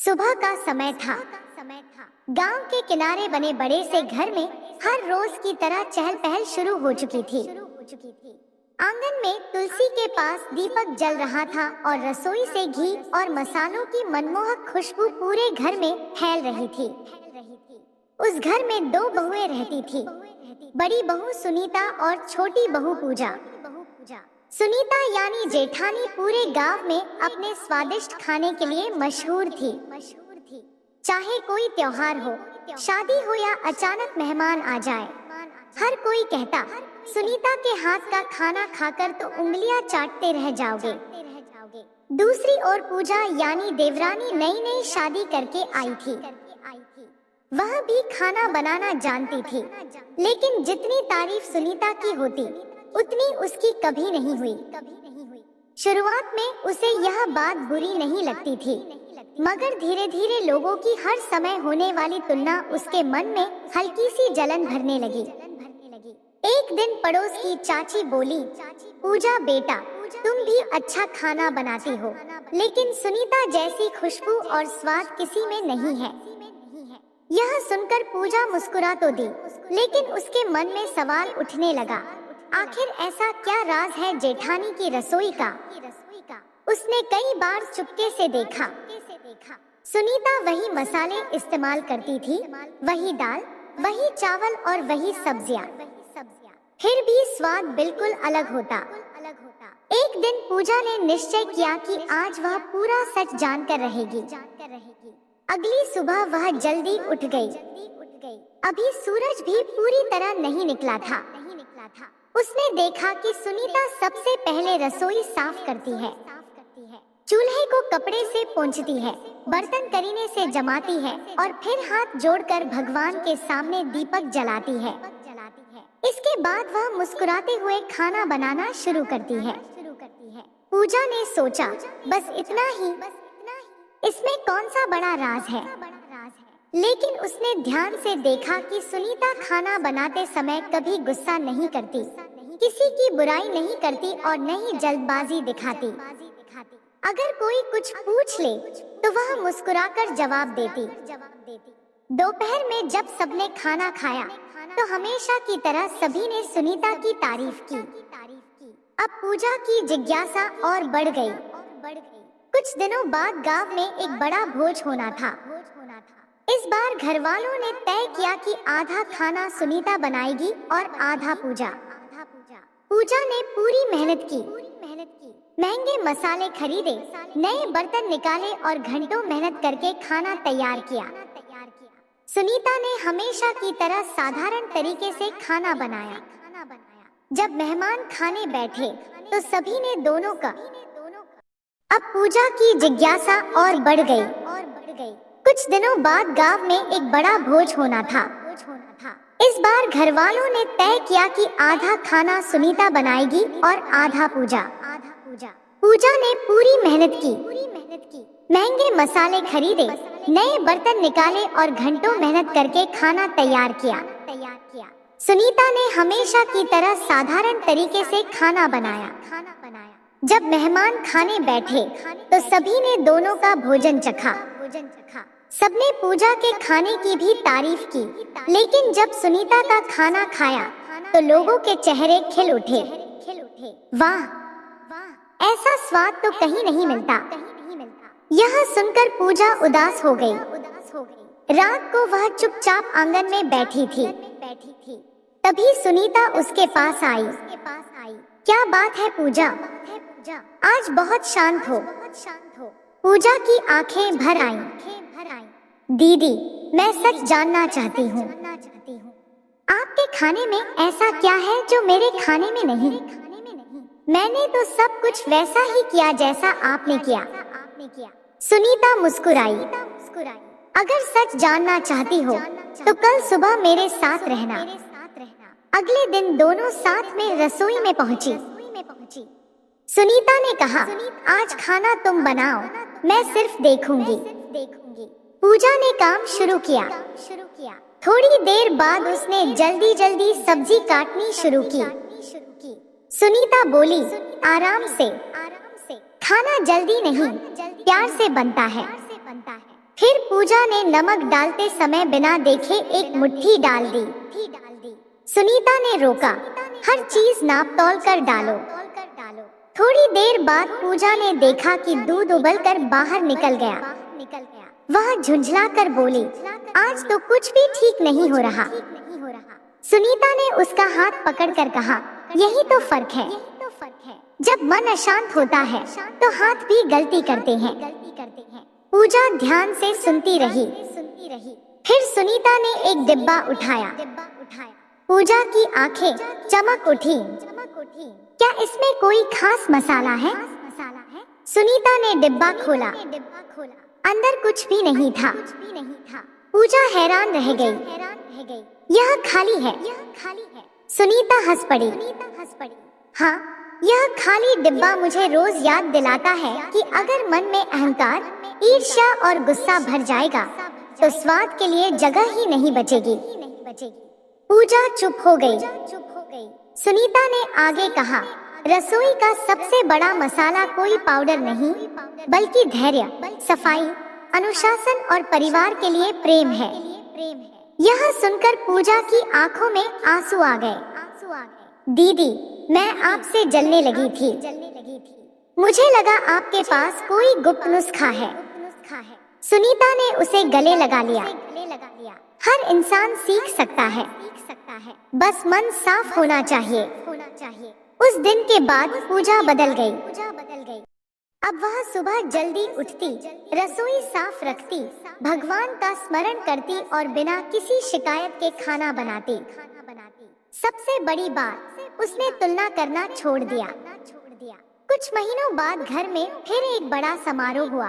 सुबह का समय था। गांव के किनारे बने बड़े से घर में हर रोज की तरह चहल पहल शुरू हो चुकी थी। आंगन में तुलसी के पास दीपक जल रहा था और रसोई से घी और मसालों की मनमोहक खुशबू पूरे घर में फैल रही थी। उस घर में दो बहुएं रहती थी, बड़ी बहू सुनीता और छोटी बहू पूजा। सुनीता यानी जेठानी पूरे गांव में अपने स्वादिष्ट खाने के लिए मशहूर थी। चाहे कोई त्योहार हो, शादी हो या अचानक मेहमान आ जाए, हर कोई कहता, सुनीता के हाथ का खाना खाकर तो उंगलियां चाटते रह जाओगे। दूसरी ओर पूजा यानी देवरानी नई नई शादी करके आई थी। वह भी खाना बनाना जानती थी, लेकिन जितनी तारीफ सुनीता की होती उतनी उसकी कभी नहीं हुई। शुरुआत में उसे यह बात बुरी नहीं लगती थी, मगर धीरे धीरे लोगों की हर समय होने वाली तुलना उसके मन में हल्की सी जलन भरने लगी। एक दिन पड़ोस की चाची बोली, पूजा बेटा, तुम भी अच्छा खाना बनाती हो, लेकिन सुनीता जैसी खुशबू और स्वाद किसी में नहीं है। यह सुनकर पूजा मुस्कुरा तो दी, लेकिन उसके मन में सवाल उठने लगा, आखिर ऐसा क्या राज है जेठानी की रसोई का। उसने कई बार चुपके से देखा। सुनीता वही मसाले इस्तेमाल करती थी, वही दाल, वही चावल और वही सब्जियां। फिर भी स्वाद बिल्कुल अलग होता। एक दिन पूजा ने निश्चय किया कि आज वह पूरा सच जानकर रहेगी। अगली सुबह वह जल्दी उठ गई। अभी सूरज भी पूरी तरह नहीं निकला था। उसने देखा कि सुनीता सबसे पहले रसोई साफ करती है, चूल्हे को कपड़े से पोंछती है, बर्तन करीने से जमाती है और फिर हाथ जोड़कर भगवान के सामने दीपक जलाती है। इसके बाद वह मुस्कुराते हुए खाना बनाना शुरू करती है। पूजा ने सोचा, बस इतना ही, इसमें कौन सा बड़ा राज है। लेकिन उसने ध्यान से देखा कि सुनीता खाना बनाते समय कभी गुस्सा नहीं करती, किसी की बुराई नहीं करती और न ही जल्दबाजी दिखाती। अगर कोई कुछ पूछ ले तो वह मुस्कुराकर जवाब देती। दोपहर में जब सबने खाना खाया तो हमेशा की तरह सभी ने सुनीता की तारीफ की। अब पूजा की जिज्ञासा और बढ़ गई। कुछ दिनों बाद गांव में एक बड़ा भोज होना था। इस बार घर वालों ने तय किया कि आधा खाना सुनीता बनाएगी और आधा पूजा। पूजा ने पूरी मेहनत की, महंगे मसाले खरीदे, नए बर्तन निकाले और घंटों मेहनत करके खाना तैयार किया। सुनीता ने हमेशा की तरह साधारण तरीके से खाना बनाया। जब मेहमान खाने बैठे तो सभी ने दोनों का। अब पूजा की जिज्ञासा और बढ़ गई। कुछ दिनों बाद गांव में एक बड़ा भोज होना था। इस बार घर वालों ने तय किया कि आधा खाना सुनीता बनाएगी और आधा पूजा। पूजा ने पूरी मेहनत की, महंगे मसाले खरीदे, नए बर्तन निकाले और घंटों मेहनत करके खाना तैयार किया। सुनीता ने हमेशा की तरह साधारण तरीके से खाना बनाया। जब मेहमान खाने बैठे तो सभी ने दोनों का भोजन चखा। सबने पूजा के खाने की भी तारीफ की, लेकिन जब सुनीता का खाना खाया तो लोगों के चेहरे खिल उठे। वाह, ऐसा स्वाद तो कहीं नहीं मिलता। यह सुनकर पूजा उदास हो गई। रात को वह चुपचाप आंगन में बैठी थी। तभी सुनीता उसके पास आई। क्या बात है पूजा, आज बहुत शांत हो। पूजा की आंखें भर आईं। दीदी, मैं सच जानना चाहती हूँ, आपके खाने में ऐसा क्या है जो मेरे खाने में नहीं। मैंने तो सब कुछ वैसा ही किया जैसा आपने किया। सुनीता मुस्कुराई। अगर सच जानना चाहती हो तो कल सुबह मेरे साथ रहना। अगले दिन दोनों साथ में रसोई में पहुंची। सुनीता ने कहा, आज खाना तुम बनाओ, मैं सिर्फ देखूंगी। पूजा ने काम शुरू किया। थोड़ी देर बाद उसने जल्दी जल्दी सब्जी काटनी शुरू की। सुनीता बोली, आराम से, खाना जल्दी नहीं, प्यार से बनता है। फिर पूजा ने नमक डालते समय बिना देखे एक मुट्ठी डाल दी। सुनीता ने रोका, हर चीज नाप तौल कर डालो। थोड़ी देर बाद पूजा ने देखा कि दूध उबलकर बाहर निकल गया। वह झुंझला कर बोली, आज तो कुछ भी ठीक नहीं हो रहा। सुनीता ने उसका हाथ पकड़कर कहा, यही तो फर्क है। जब मन अशांत होता है तो हाथ भी गलती करते हैं। पूजा ध्यान से सुनती रही। फिर सुनीता ने एक डिब्बा उठाया। पूजा की आंखें चमक उठी। क्या इसमें कोई खास मसाला है? सुनीता ने डिब्बा खोला। अंदर कुछ भी नहीं था। पूजा हैरान रह गई। यह खाली है। सुनीता हंस पड़ी। हाँ, यह खाली डिब्बा मुझे रोज याद दिलाता है कि अगर मन में अहंकार, ईर्ष्या और गुस्सा भर जाएगा तो स्वाद के लिए जगह ही नहीं बचेगी। पूजा चुप हो गई। सुनीता ने आगे कहा, रसोई का सबसे बड़ा मसाला कोई पाउडर नहीं, बल्कि धैर्य, सफाई, अनुशासन और परिवार के लिए प्रेम है। यह सुनकर पूजा की आंखों में आंसू आ गए। दीदी, मैं आपसे जलने लगी थी। मुझे लगा आपके पास कोई गुप्त नुस्खा है। सुनीता ने उसे गले लगा लिया। हर इंसान सीख सकता है, बस मन साफ होना चाहिए। उस दिन के बाद पूजा बदल गई। अब वह सुबह जल्दी उठती, रसोई साफ रखती, भगवान का स्मरण करती और बिना किसी शिकायत के खाना बनाती। सबसे बड़ी बात, उसने तुलना करना छोड़ दिया। कुछ महीनों बाद घर में फिर एक बड़ा समारोह हुआ।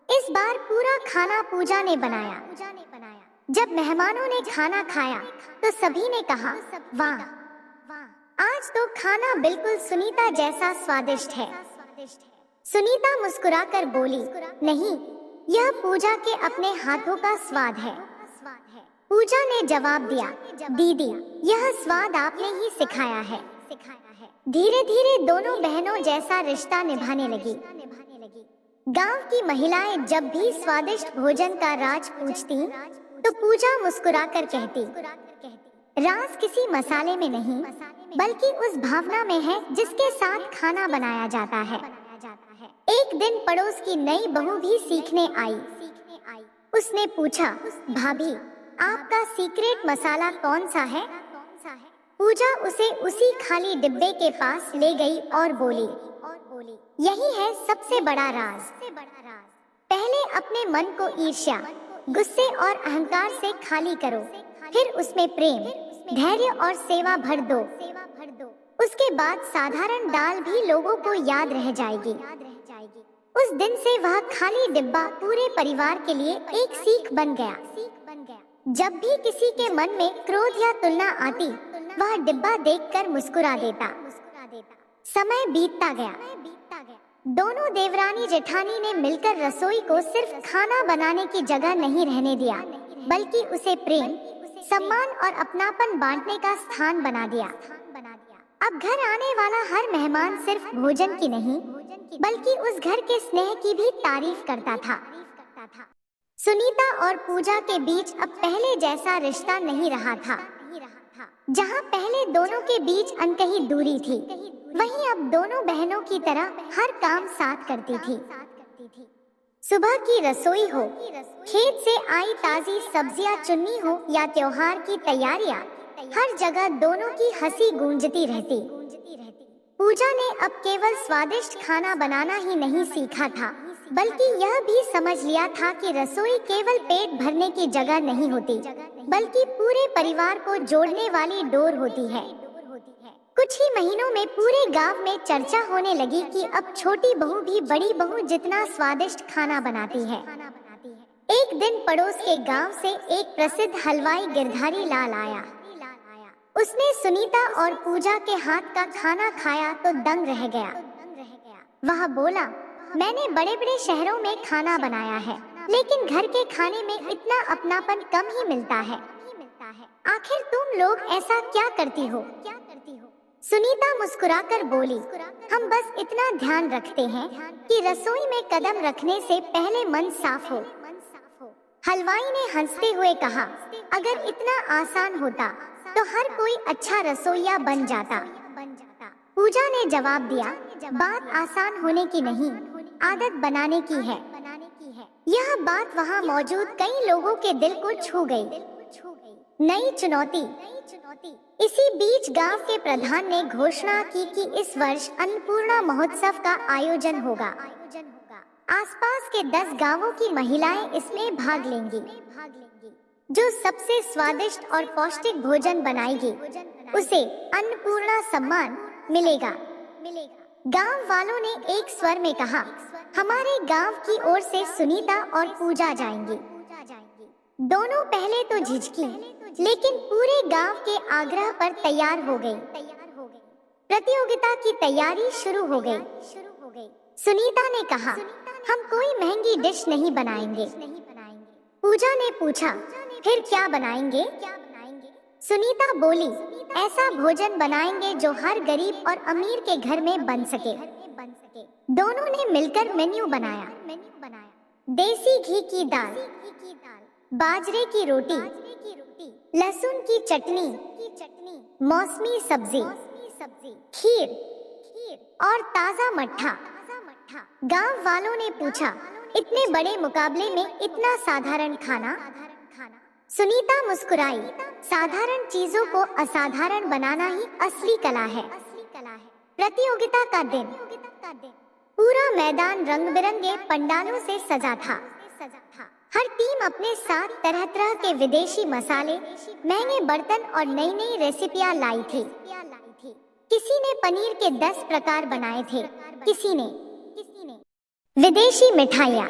इस बार पूरा खाना पूजा ने बनाया। जब मेहमानों ने खाना खाया तो सभी ने कहा, वाह, आज तो खाना बिल्कुल सुनीता जैसा स्वादिष्ट है। सुनीता मुस्कुराकर बोली, नहीं, यह पूजा के अपने हाथों का स्वाद है। पूजा ने जवाब दिया, दीदी, यह स्वाद आपने ही सिखाया है। धीरे धीरे दोनों बहनों जैसा रिश्ता निभाने लगी। गांव की महिलाएं जब भी स्वादिष्ट भोजन का राज पूछती तो पूजा मुस्कुराकर कहती, राज किसी मसाले में नहीं, बल्कि उस भावना में है जिसके साथ खाना बनाया जाता है। एक दिन पड़ोस की नई बहू भी सीखने आई। उसने पूछा, भाभी, आपका सीक्रेट मसाला कौन सा है? पूजा उसे उसी खाली डिब्बे के पास ले गई और बोली, यही है सबसे बड़ा राज। पहले अपने मन को ईर्ष्या, गुस्से और अहंकार से खाली करो, फिर उसमें प्रेम, धैर्य और सेवा भर दो। उसके बाद साधारण दाल भी लोगों को याद रह जाएगी। उस दिन से वह खाली डिब्बा पूरे परिवार के लिए एक सीख बन गया। जब भी किसी के मन में क्रोध या तुलना आती, वह डिब्बा देखकर मुस्कुरा देता। समय बीतता गया। दोनों देवरानी जेठानी ने मिलकर रसोई को सिर्फ खाना बनाने की जगह नहीं रहने दिया, बल्कि उसे प्रेम, सम्मान और अपनापन बांटने का स्थान बना दिया। अब घर आने वाला हर मेहमान सिर्फ भोजन की नहीं, बल्कि उस घर के स्नेह की भी तारीफ करता था। सुनीता और पूजा के बीच अब पहले जैसा रिश्ता नहीं रहा था। जहाँ पहले दोनों के बीच अनकही दूरी थी, वहीं अब दोनों बहनों की तरह हर काम साथ करती थी। सुबह की रसोई हो, खेत से आई ताजी सब्जियां चुननी हो या त्योहार की तैयारियां, हर जगह दोनों की हंसी गूंजती रहती। पूजा ने अब केवल स्वादिष्ट खाना बनाना ही नहीं सीखा था, बल्कि यह भी समझ लिया था कि रसोई केवल पेट भरने की जगह नहीं होती, बल्कि पूरे परिवार को जोड़ने वाली डोर होती है। कुछ ही महीनों में पूरे गांव में चर्चा होने लगी कि अब छोटी बहू भी बड़ी बहू जितना स्वादिष्ट खाना बनाती है। एक दिन पड़ोस के गांव से एक प्रसिद्ध हलवाई गिरधारी लाल आया। उसने सुनीता और पूजा के हाथ का खाना खाया तो दंग रह गया। वह बोला, मैंने बड़े बड़े शहरों में खाना बनाया है, लेकिन घर के खाने में इतना अपनापन कम ही मिलता है। आखिर तुम लोग ऐसा क्या करती हो? सुनीता मुस्कुराकर बोली, हम बस इतना ध्यान रखते हैं कि रसोई में कदम रखने से पहले मन साफ हो, हलवाई ने हंसते हुए कहा, अगर इतना आसान होता तो हर कोई अच्छा रसोइया बन जाता। पूजा ने जवाब दिया, बात आसान होने की नहीं, आदत बनाने की है। यह बात वहाँ मौजूद कई लोगों के दिल को छू गई। नई चुनौती। इसी बीच गांव के प्रधान ने घोषणा की कि इस वर्ष अन्नपूर्णा महोत्सव का आयोजन होगा। आसपास के 10 गांवों की महिलाएं इसमें भाग लेंगी। जो सबसे स्वादिष्ट और पौष्टिक भोजन बनाएगी उसे अन्नपूर्णा सम्मान मिलेगा। गांव वालों ने एक स्वर में कहा, हमारे गांव की ओर से सुनीता और पूजा जाएंगी। दोनों पहले तो झिझकी, लेकिन पूरे गांव के आग्रह पर तैयार हो गई। प्रतियोगिता की तैयारी शुरू हो गई। सुनीता ने कहा, हम कोई महंगी डिश नहीं बनाएंगे। पूजा ने पूछा, फिर क्या बनाएंगे? सुनीता बोली, ऐसा भोजन बनाएंगे जो हर गरीब और अमीर के घर में बन सके। दोनों ने मिलकर मेन्यू बनाया। देसी घी की दाल, बाजरे की रोटी, लहसुन की चटनी, मौसमी सब्जी, खीर और ताजा मट्ठा। गांव वालों ने पूछा, इतने बड़े मुकाबले में इतना साधारण खाना? सुनीता मुस्कुराई, साधारण चीजों को असाधारण बनाना ही असली कला है। प्रतियोगिता का दिन। पूरा मैदान रंग बिरंगे पंडालों से सजा था। हर टीम अपने साथ तरह तरह के विदेशी मसाले, महंगे बर्तन और नई नई रेसिपियां लाई थी। किसी ने पनीर के 10 प्रकार बनाए थे, किसी ने विदेशी मिठाइयाँ।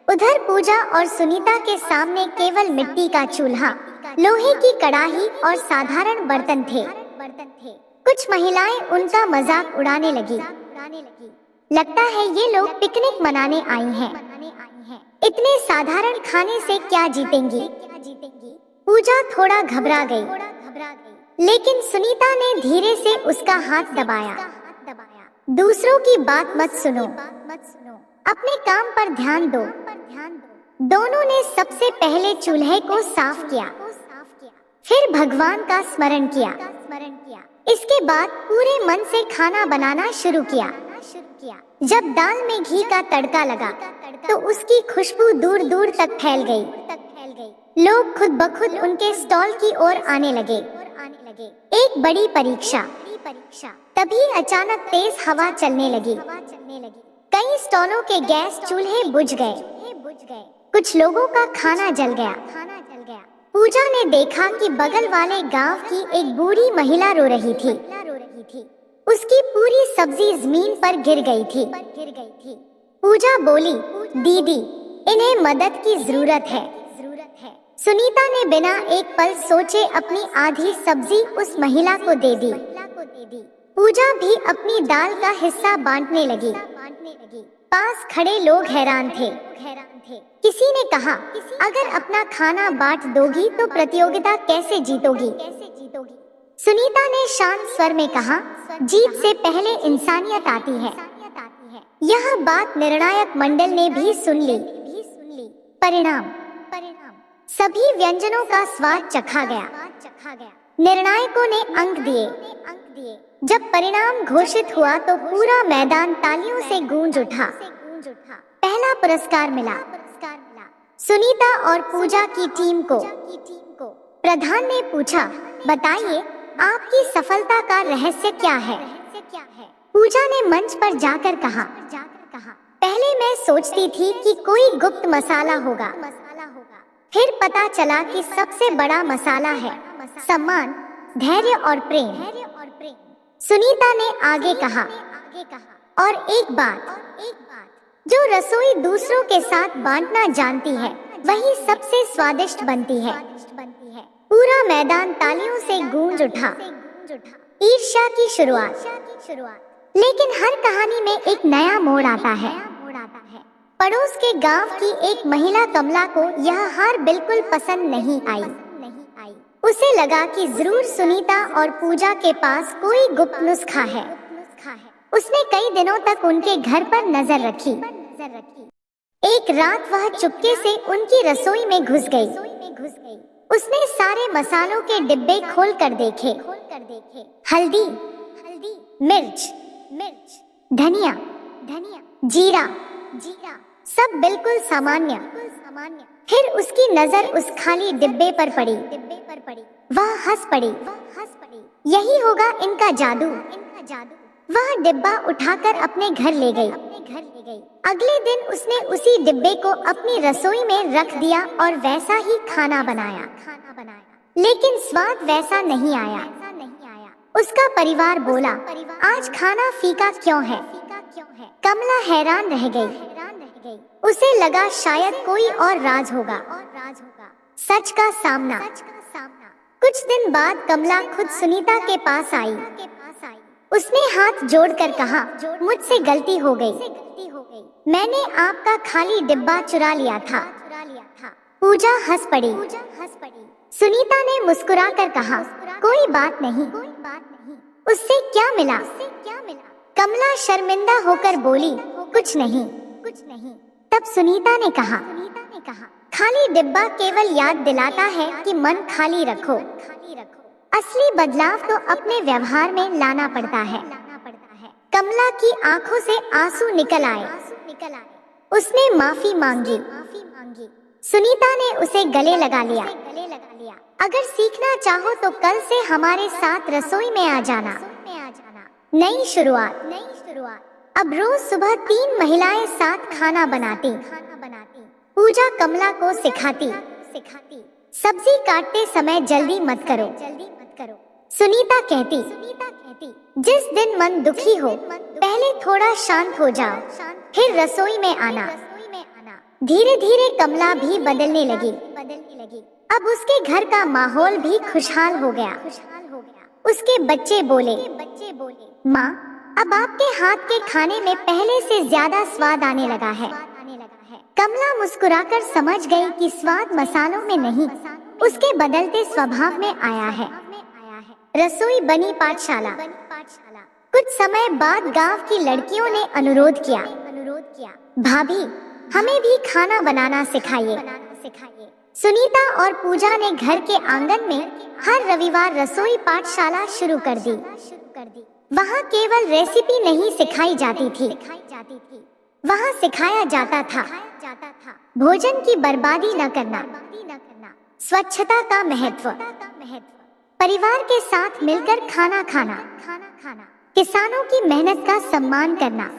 उधर पूजा और सुनीता के सामने केवल मिट्टी का चूल्हा, लोहे की कड़ाही और साधारण बर्तन थे। कुछ महिलाएं उनका मजाक उड़ाने लगी। लगता है ये लोग पिकनिक मनाने आई हैं। इतने साधारण खाने से क्या जीतेंगी? पूजा थोड़ा घबरा गई, लेकिन सुनीता ने धीरे से उसका हाथ दबाया। दूसरों की बात मत सुनो, अपने काम पर ध्यान दो। दोनों ने सबसे पहले चूल्हे को साफ किया, फिर भगवान का स्मरण किया। इसके बाद पूरे मन से खाना बनाना शुरू किया। जब दाल में घी का तड़का लगा तो उसकी खुशबू दूर दूर तक फैल गई। लोग खुद ब खुद उनके स्टॉल की ओर आने लगे। एक बड़ी परीक्षा। तभी अचानक तेज हवा चलने लगी। कई स्टॉलों के गैस चूल्हे बुझ गए। कुछ लोगों का खाना जल गया। पूजा ने देखा कि बगल वाले गांव की एक बूढ़ी महिला रो रही थी। उसकी पूरी सब्जी जमीन पर गिर गई थी। पूजा बोली, दीदी, इन्हें मदद की जरूरत है। सुनीता ने बिना एक पल सोचे अपनी आधी सब्जी उस महिला को दे दी। पूजा भी अपनी दाल का हिस्सा बांटने लगी। पास खड़े लोग हैरान थे। किसी ने कहा, अगर अपना खाना बांट दोगी तो प्रतियोगिता कैसे जीतोगी? सुनीता ने शांत स्वर में कहा, जीत से पहले इंसानियत आती है। यह बात निर्णायक मंडल ने भी सुन ली। परिणाम। सभी व्यंजनों का स्वाद चखा गया। निर्णायकों ने अंक दिए। जब परिणाम घोषित हुआ तो पूरा मैदान तालियों से गूंज उठा। पहला पुरस्कार मिला सुनीता और पूजा की टीम को। प्रधान ने पूछा, बताइए, आपकी सफलता का रहस्य क्या है? पूजा ने मंच पर जाकर कहा, पहले मैं सोचती थी कि कोई गुप्त मसाला होगा, फिर पता चला कि सबसे बड़ा मसाला है सम्मान, धैर्य और प्रेम। सुनीता ने आगे कहा, और एक बात, जो रसोई दूसरों के साथ बांटना जानती है वही सबसे स्वादिष्ट बनती है। पूरा मैदान तालियों से गूंज उठा। ईर्ष्या की शुरुआत। लेकिन हर कहानी में एक नया मोड़ आता है। पड़ोस के गांव की एक महिला कमला को यह हार बिल्कुल पसंद नहीं आई। उसे लगा कि जरूर सुनीता और पूजा के पास कोई गुप्त नुस्खा है। उसने कई दिनों तक उनके घर पर नजर रखी। एक रात वह चुपके से उनकी रसोई में घुस गई। उसने सारे मसालों के डिब्बे खोल कर देखे। हल्दी, मिर्च, धनिया, जीरा, सब बिल्कुल सामान्य। फिर उसकी नजर उस खाली डिब्बे पर पड़ी। वह हंस पड़ी। यही होगा इनका जादू। वह डिब्बा उठाकर अपने घर ले गई। अगले दिन उसने उसी डिब्बे को अपनी रसोई में रख दिया और वैसा ही खाना बनाया। लेकिन स्वाद वैसा नहीं आया। उसका परिवार बोला, आज खाना फीका क्यों है? कमला हैरान रह गई। उसे लगा शायद कोई और राज होगा। सच का सामना। कुछ दिन बाद कमला खुद सुनीता के पास आई। उसने हाथ जोड़कर कहा, मुझसे गलती हो गई। मैंने आपका खाली डिब्बा चुरा लिया था। पूजा हंस पड़ी। सुनीता ने मुस्कुराकर कहा, कोई बात नहीं। उससे क्या मिला? कमला शर्मिंदा होकर बोली, कुछ नहीं। तब सुनीता ने कहा, खाली डिब्बा केवल याद दिलाता है कि मन खाली रखो। असली बदलाव तो अपने व्यवहार में लाना पड़ता है। कमला की आंखों से आंसू निकल आए। उसने माफी मांगी। सुनीता ने उसे गले लगा लिया। अगर सीखना चाहो तो कल से हमारे साथ रसोई में आ जाना। नई शुरुआत। अब रोज सुबह 3 महिलाएं साथ खाना बनाती। पूजा कमला को सिखाती, सब्जी काटते समय जल्दी मत करो। सुनीता कहती, जिस दिन मन दुखी हो पहले थोड़ा शांत हो जाओ, फिर रसोई में आना। धीरे धीरे कमला भी बदलने लगी। अब उसके घर का माहौल भी खुशहाल हो गया। उसके बच्चे बोले, माँ, अब आपके हाथ के खाने में पहले से ज्यादा स्वाद आने लगा है। कमला मुस्कुराकर समझ गई कि स्वाद मसालों में नहीं, उसके बदलते स्वभाव में आया है। रसोई बनी पाठशाला। कुछ समय बाद गांव की लड़कियों ने अनुरोध किया, भाभी, हमें भी खाना बनाना सिखाइए। सुनीता और पूजा ने घर के आंगन में हर रविवार रसोई पाठशाला शुरू कर दी। वहाँ केवल रेसिपी नहीं सिखाई जाती थी, वहाँ सिखाया जाता था भोजन की बर्बादी न करना, स्वच्छता का महत्व, परिवार के साथ मिलकर खाना खाना, किसानों की मेहनत का सम्मान करना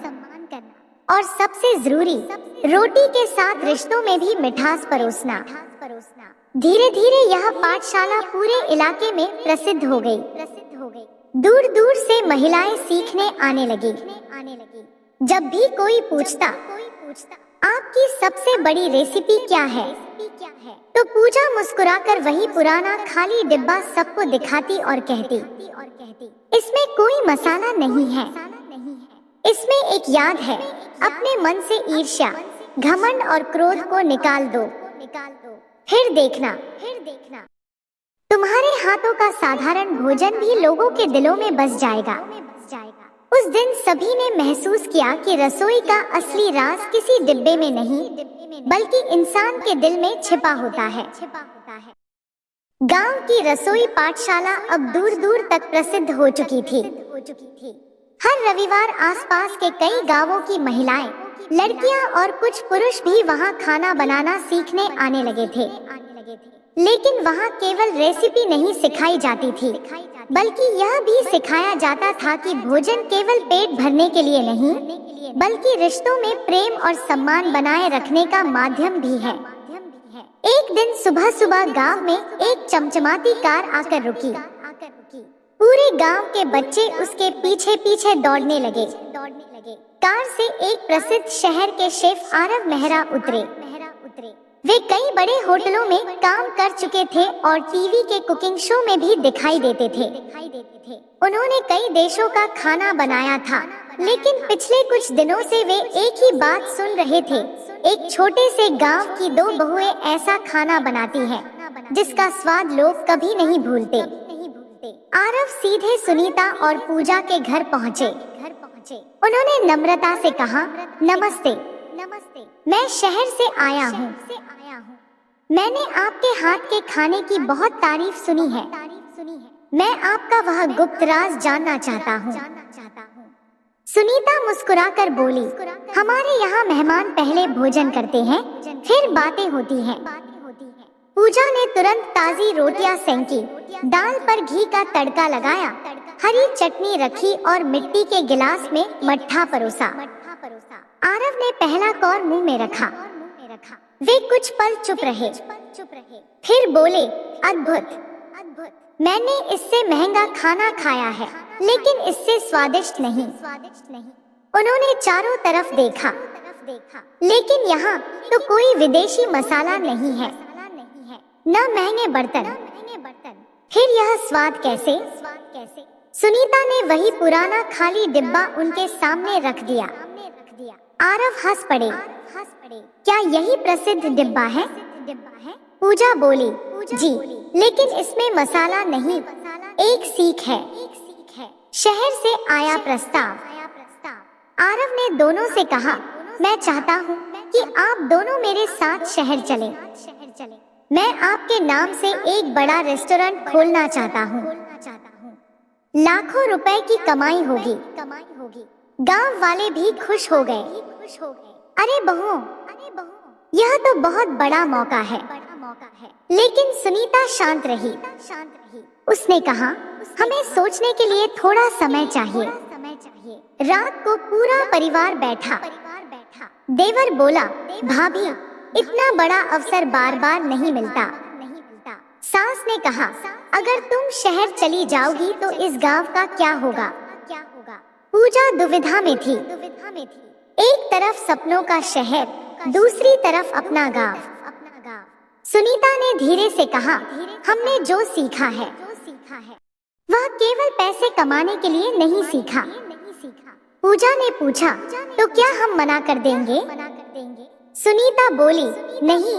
और सबसे जरूरी, रोटी के साथ रिश्तों में भी मिठास परोसना। धीरे धीरे यह पाठशाला पूरे इलाके में प्रसिद्ध हो गई। दूर दूर से महिलाएं सीखने आने लगी। जब भी कोई पूछता, आपकी सबसे बड़ी रेसिपी क्या है, तो पूजा मुस्कुराकर वही पुराना खाली डिब्बा सबको दिखाती और कहती, इसमें कोई मसाला नहीं है, इसमें एक याद है। अपने मन से ईर्ष्या, घमंड और क्रोध को निकाल दो। फिर देखना, तुम्हारे हाथों का साधारण भोजन भी लोगों के दिलों में बस जाएगा। उस दिन सभी ने महसूस किया कि रसोई का असली राज किसी डिब्बे में नहीं, बल्कि इंसान के दिल में छिपा होता है। गांव की रसोई पाठशाला अब दूर दूर तक प्रसिद्ध हो चुकी थी। हर रविवार आसपास के कई गांवों की महिलाएं, लड़कियां और कुछ पुरुष भी वहां खाना बनाना सीखने आने लगे थे। लेकिन वहां केवल रेसिपी नहीं सिखाई जाती थी, बल्कि यह भी सिखाया जाता था कि भोजन केवल पेट भरने के लिए नहीं, बल्कि रिश्तों में प्रेम और सम्मान बनाए रखने का माध्यम भी है। एक दिन सुबह सुबह गांव में एक चमचमाती कार आकर रुकी। पूरे गांव के बच्चे उसके पीछे पीछे दौड़ने लगे। कार से एक प्रसिद्ध शहर के शेफ आरव मेहरा उतरे। वे कई बड़े होटलों में काम कर चुके थे और टीवी के कुकिंग शो में भी दिखाई देते थे। उन्होंने कई देशों का खाना बनाया था, लेकिन पिछले कुछ दिनों से वे एक ही बात सुन रहे थे, एक छोटे से गांव की 2 बहुएं ऐसा खाना बनाती हैं, जिसका स्वाद लोग कभी नहीं भूलते। आरव सीधे सुनीता और पूजा के घर पहुँचे। उन्होंने नम्रता से कहा, नमस्ते। मैं शहर से आया हूँ। मैंने आपके हाथ के खाने की बहुत तारीफ सुनी है। मैं आपका वह गुप्त राज जानना चाहता हूँ। सुनीता मुस्कुराकर बोली, हमारे यहाँ मेहमान पहले भोजन करते हैं, फिर बातें होती हैं। पूजा ने तुरंत ताजी रोटियां सेंकी, दाल पर घी का तड़का लगाया, हरी चटनी रखी और मिट्टी के गिलास में मट्ठा परोसा। आरव ने पहला कौर मुंह में रखा। वे कुछ पल चुप रहे, फिर बोले, अद्भुत। मैंने इससे महंगा खाना खाया है, लेकिन इससे स्वादिष्ट नहीं। उन्होंने चारों तरफ देखा, लेकिन यहाँ तो कोई विदेशी मसाला नहीं है, न महंगे बर्तन। फिर यह स्वाद कैसे? सुनीता ने वही पुराना खाली डिब्बा उनके सामने रख दिया। आरव हंस पड़े। क्या यही प्रसिद्ध डिब्बा है? पूजा बोली, जी, लेकिन इसमें मसाला नहीं, एक सीख है। शहर से आया प्रस्ताव। आरव ने दोनों से कहा, मैं चाहता हूँ कि आप दोनों मेरे साथ शहर चलें। मैं आपके नाम से एक बड़ा रेस्टोरेंट खोलना चाहता हूँ। लाखों रुपए की कमाई होगी। गांव वाले भी खुश हो गए। अरे बहुओं, यह तो बहुत बड़ा मौका है। लेकिन सुनीता शांत रही। उसने कहा, हमें सोचने के लिए थोड़ा समय चाहिए। रात को पूरा परिवार बैठा। देवर बोला, भाभी, इतना बड़ा अवसर बार बार नहीं मिलता। सास ने कहा, अगर तुम शहर चली जाओगी तो इस गांव का क्या होगा? पूजा दुविधा में थी। एक तरफ सपनों का शहर, दूसरी तरफ अपना गांव। सुनीता ने धीरे से कहा, हमने जो सीखा है वह केवल पैसे कमाने के लिए नहीं सीखा। पूजा ने पूछा, तो क्या हम मना कर देंगे? सुनीता बोली, नहीं,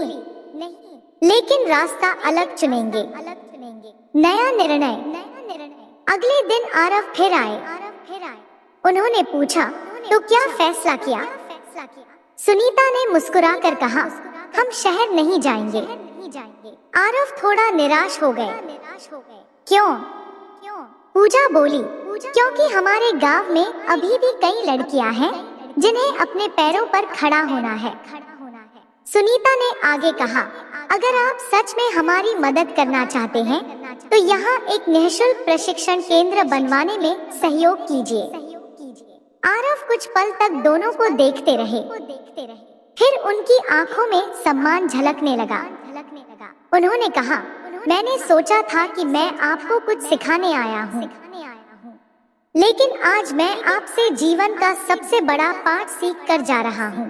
लेकिन रास्ता अलग चुनेंगे। नया निर्णय। अगले दिन आरव फिर आए। उन्होंने पूछा, तो क्या फैसला किया? सुनीता ने मुस्कुराकर कहा, हम शहर नहीं जाएंगे। आरव थोड़ा निराश हो गए। क्यों? पूजा बोली, क्योंकि हमारे गांव में अभी भी कई लड़कियां हैं जिन्हें अपने पैरों पर खड़ा होना है। सुनीता ने आगे कहा, अगर आप सच में हमारी मदद करना चाहते हैं तो यहाँ एक निःशुल्क प्रशिक्षण केंद्र बनवाने में सहयोग कीजिए। आरव कुछ पल तक दोनों को देखते रहे। फिर उनकी आंखों में सम्मान झलकने लगा। उन्होंने कहा, मैंने सोचा था कि मैं आपको कुछ सिखाने आया हूँ, लेकिन आज मैं आपसे जीवन का सबसे बड़ा पाठ सीख कर जा रहा हूँ।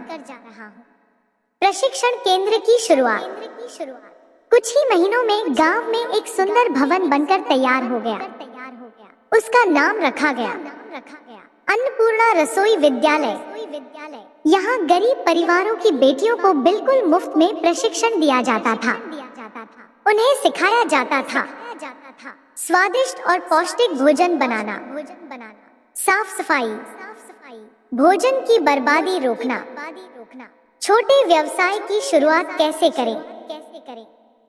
प्रशिक्षण केंद्र की शुरुआत। कुछ ही महीनों में गांव में एक सुंदर भवन बनकर तैयार हो गया। उसका नाम रखा गया अन्नपूर्णा रसोई विद्यालय। यहाँ गरीब परिवारों की बेटियों को बिल्कुल मुफ्त में प्रशिक्षण दिया जाता था। उन्हें सिखाया जाता था स्वादिष्ट और पौष्टिक भोजन बनाना, साफ सफाई, भोजन की बर्बादी रोकना, छोटे व्यवसाय की शुरुआत कैसे करें,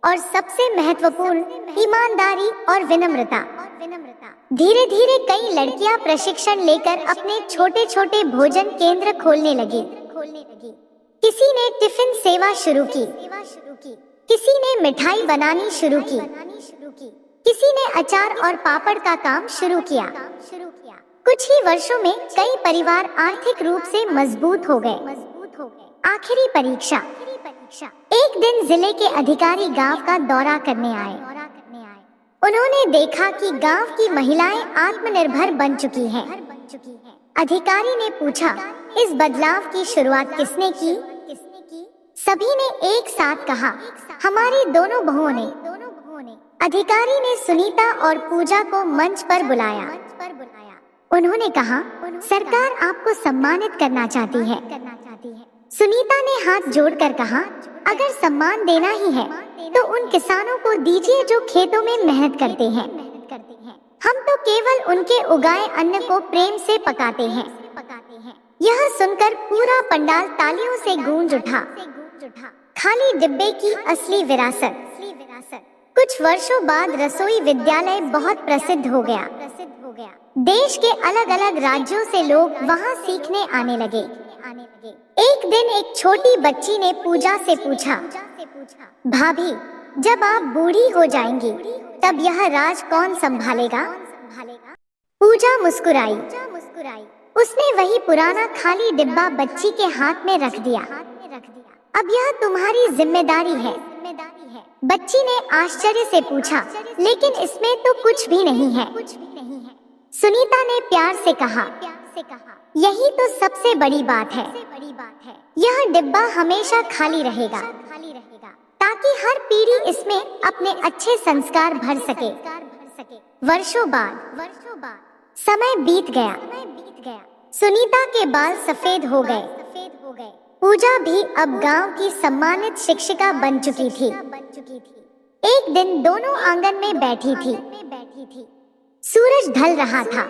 और सबसे महत्वपूर्ण, ईमानदारी और विनम्रता। धीरे धीरे कई लड़कियां प्रशिक्षण लेकर अपने छोटे छोटे भोजन केंद्र खोलने लगी। किसी ने टिफिन सेवा शुरू की, किसी ने मिठाई बनानी शुरू की, किसी ने अचार और पापड़ का काम शुरू किया। कुछ ही वर्षों में कई परिवार आर्थिक रूप से मजबूत हो गए। आखिरी परीक्षा। एक दिन जिले के अधिकारी गांव का दौरा करने आए। उन्होंने देखा कि गांव की महिलाएं आत्मनिर्भर बन चुकी हैं। अधिकारी ने पूछा, इस बदलाव की शुरुआत किसने की? सभी ने एक साथ कहा, हमारी दोनों बहुओं ने। अधिकारी ने सुनीता और पूजा को मंच पर बुलाया। उन्होंने कहा, सरकार आपको सम्मानित करना चाहती है। सुनीता ने हाथ जोड़कर कहा, अगर सम्मान देना ही है तो उन किसानों को दीजिए जो खेतों में मेहनत करते हैं। हम तो केवल उनके उगाए अन्न को प्रेम से पकाते हैं। यह सुनकर पूरा पंडाल तालियों से गूंज उठा। खाली डिब्बे की असली विरासत। कुछ वर्षों बाद रसोई विद्यालय बहुत प्रसिद्ध हो गया। देश के अलग अलग राज्यों से लोग वहां सीखने आने लगे। एक दिन एक छोटी बच्ची ने पूजा से पूछा, भाभी, जब आप बूढ़ी हो जाएंगी तब यह राज कौन संभालेगा? पूजा मुस्कुराई। उसने वही पुराना खाली डिब्बा बच्ची के हाथ में रख दिया। अब यह तुम्हारी जिम्मेदारी है। बच्ची ने आश्चर्य से पूछा, लेकिन इसमें तो कुछ भी नहीं है। सुनीता ने प्यार से कहा, यही तो सबसे बड़ी बात है। यह डिब्बा हमेशा खाली रहेगा ताकि हर पीढ़ी इसमें अपने अच्छे संस्कार भर सके। वर्षों बाद समय बीत गया। सुनीता के बाल सफेद हो गए। पूजा भी अब गांव की सम्मानित शिक्षिका बन चुकी थी। एक दिन दोनों आंगन में बैठी थी। सूरज ढल रहा था।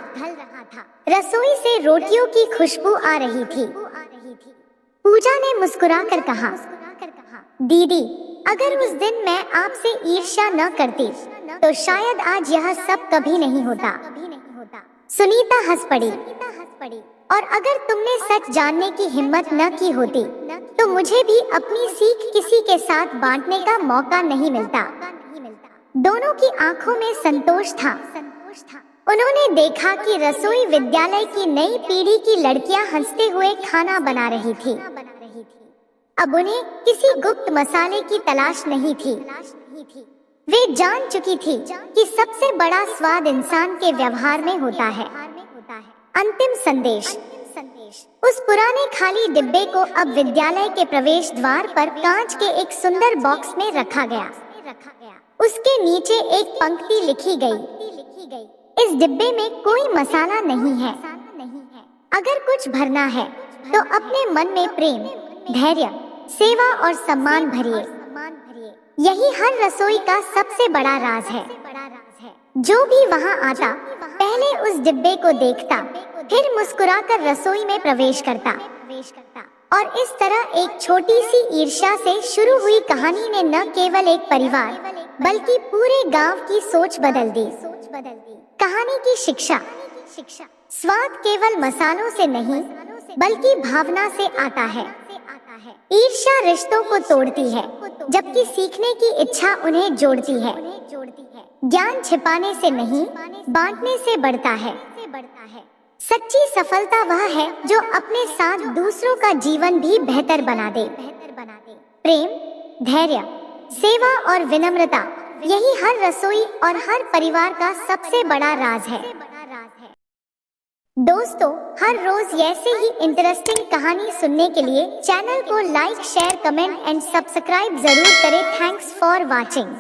रसोई से रोटियों की खुशबू आ रही थी। पूजा ने मुस्कुराकर कहा, दीदी, अगर उस दिन मैं आपसे ईर्ष्या न करती तो शायद आज यह सब कभी नहीं होता। सुनीता हंस पड़ी। और अगर तुमने सच जानने की हिम्मत न की होती तो मुझे भी अपनी सीख किसी के साथ बांटने का मौका नहीं मिलता। दोनों की आंखों में संतोष था। उन्होंने देखा कि रसोई विद्यालय की नई पीढ़ी की लड़कियां हंसते हुए खाना बना रही थी। अब उन्हें किसी गुप्त मसाले की तलाश नहीं थी। वे जान चुकी थी कि सबसे बड़ा स्वाद इंसान के व्यवहार में होता है। अंतिम संदेश। उस पुराने खाली डिब्बे को अब विद्यालय के प्रवेश द्वार पर कांच के एक सुंदर बॉक्स में रखा गया। उसके नीचे एक पंक्ति लिखी गई, इस डिब्बे में कोई मसाला नहीं है। अगर कुछ भरना है तो अपने मन में प्रेम, धैर्य, सेवा और सम्मान भरिए। यही हर रसोई का सबसे बड़ा राज है। जो भी वहां आता पहले उस डिब्बे को देखता, फिर मुस्कुराकर रसोई में प्रवेश करता। और इस तरह एक छोटी सी ईर्ष्या से शुरू हुई कहानी ने न केवल एक परिवार बल्कि पूरे गांव की सोच बदल दी। कहानी की शिक्षा। स्वाद केवल मसालों से नहीं बल्कि भावना से आता है। ईर्ष्या रिश्तों को तोड़ती है, जबकि सीखने की इच्छा उन्हें जोड़ती है। ज्ञान छिपाने से नहीं, बांटने से बढ़ता है। सच्ची सफलता वह है जो अपने साथ दूसरों का जीवन भी बेहतर बना दे। प्रेम, धैर्य, सेवा और विनम्रता, यही हर रसोई और हर परिवार का सबसे बड़ा राज है। दोस्तों, हर रोज ऐसे ही इंटरेस्टिंग कहानी सुनने के लिए चैनल को like, share, comment and subscribe जरूर करें। Thanks for watching.